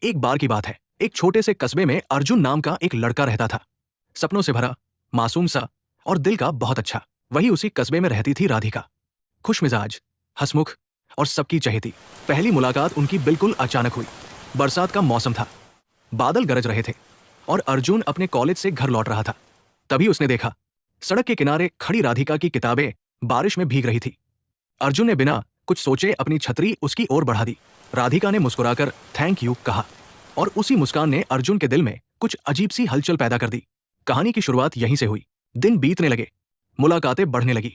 एक बार की बात है, एक छोटे से कस्बे में अर्जुन नाम का एक लड़का रहता था। सपनों से भरा, मासूम सा और दिल का बहुत अच्छा। वही उसी कस्बे में रहती थी राधिका, खुशमिजाज, हंसमुख और सबकी चहेती। पहली मुलाकात उनकी बिल्कुल अचानक हुई। बरसात का मौसम था, बादल गरज रहे थे और अर्जुन अपने कॉलेज से घर लौट रहा था। तभी उसने देखा, सड़क के किनारे खड़ी राधिका की किताबें बारिश में भीग रही थी। अर्जुन ने बिना कुछ सोचे अपनी छतरी उसकी ओर बढ़ा दी। राधिका ने मुस्कुराकर थैंक यू कहा और उसी मुस्कान ने अर्जुन के दिल में कुछ अजीब सी हलचल पैदा कर दी। कहानी की शुरुआत यहीं से हुई। दिन बीतने लगे, मुलाकातें बढ़ने लगी।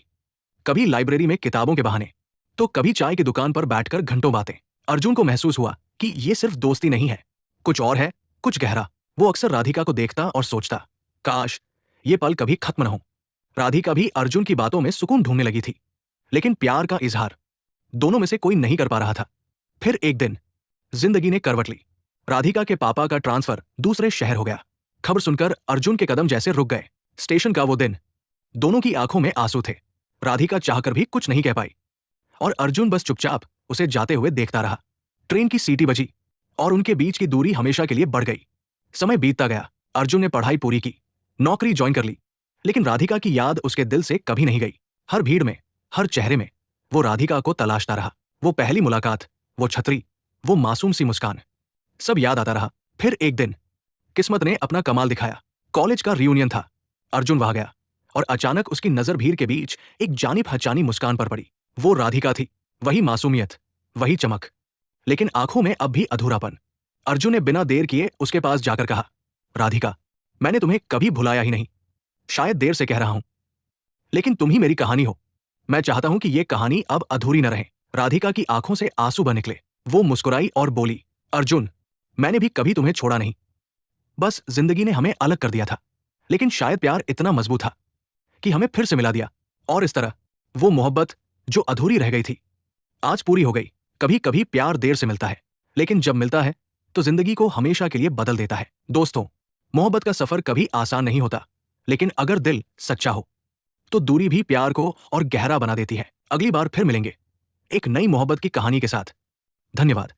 कभी लाइब्रेरी में किताबों के बहाने, तो कभी चाय की दुकान पर बैठकर घंटों बातें। अर्जुन को महसूस हुआ कि ये सिर्फ दोस्ती नहीं है, कुछ और है, कुछ गहरा। वो अक्सर राधिका को देखता और सोचता, काश ये पल कभी खत्म न हो। राधिका भी अर्जुन की बातों में सुकून ढूंढने लगी थी, लेकिन प्यार का इजहार दोनों में से कोई नहीं कर पा रहा था। फिर एक दिन जिंदगी ने करवट ली। राधिका के पापा का ट्रांसफर दूसरे शहर हो गया। खबर सुनकर अर्जुन के कदम जैसे रुक गए। स्टेशन का वो दिन, दोनों की आंखों में आंसू थे। राधिका चाहकर भी कुछ नहीं कह पाई और अर्जुन बस चुपचाप उसे जाते हुए देखता रहा। ट्रेन की सीटी बजी और उनके बीच की दूरी हमेशा के लिए बढ़ गई। समय बीतता गया, अर्जुन ने पढ़ाई पूरी की, नौकरी ज्वाइन कर ली, लेकिन राधिका की याद उसके दिल से कभी नहीं गई। हर भीड़ में, हर चेहरे में वो राधिका को तलाशता रहा। वो पहली मुलाकात, वो छतरी, वो मासूम सी मुस्कान, सब याद आता रहा। फिर एक दिन किस्मत ने अपना कमाल दिखाया। कॉलेज का रियूनियन था। अर्जुन वहां गया और अचानक उसकी नजर भीड़ के बीच एक जानी पहचानी मुस्कान पर पड़ी। वो राधिका थी, वही मासूमियत, वही चमक, लेकिन आंखों में अब भी अधूरापन। अर्जुन ने बिना देर किए उसके पास जाकर कहा, राधिका, मैंने तुम्हें कभी भुलाया ही नहीं। शायद देर से कह रहा हूं, लेकिन तुम ही मेरी कहानी हो। मैं चाहता हूं कि ये कहानी अब अधूरी न रहे। राधिका की आंखों से आंसू बह निकले। वो मुस्कुराई और बोली, अर्जुन, मैंने भी कभी तुम्हें छोड़ा नहीं। बस जिंदगी ने हमें अलग कर दिया था, लेकिन शायद प्यार इतना मजबूत था कि हमें फिर से मिला दिया। और इस तरह वो मोहब्बत जो अधूरी रह गई थी, आज पूरी हो गई। कभी कभी प्यार देर से मिलता है, लेकिन जब मिलता है तो जिंदगी को हमेशा के लिए बदल देता है। दोस्तों, मोहब्बत का सफर कभी आसान नहीं होता, लेकिन अगर दिल सच्चा हो तो दूरी भी प्यार को और गहरा बना देती है। अगली बार फिर मिलेंगे एक नई मोहब्बत की कहानी के साथ। धन्यवाद।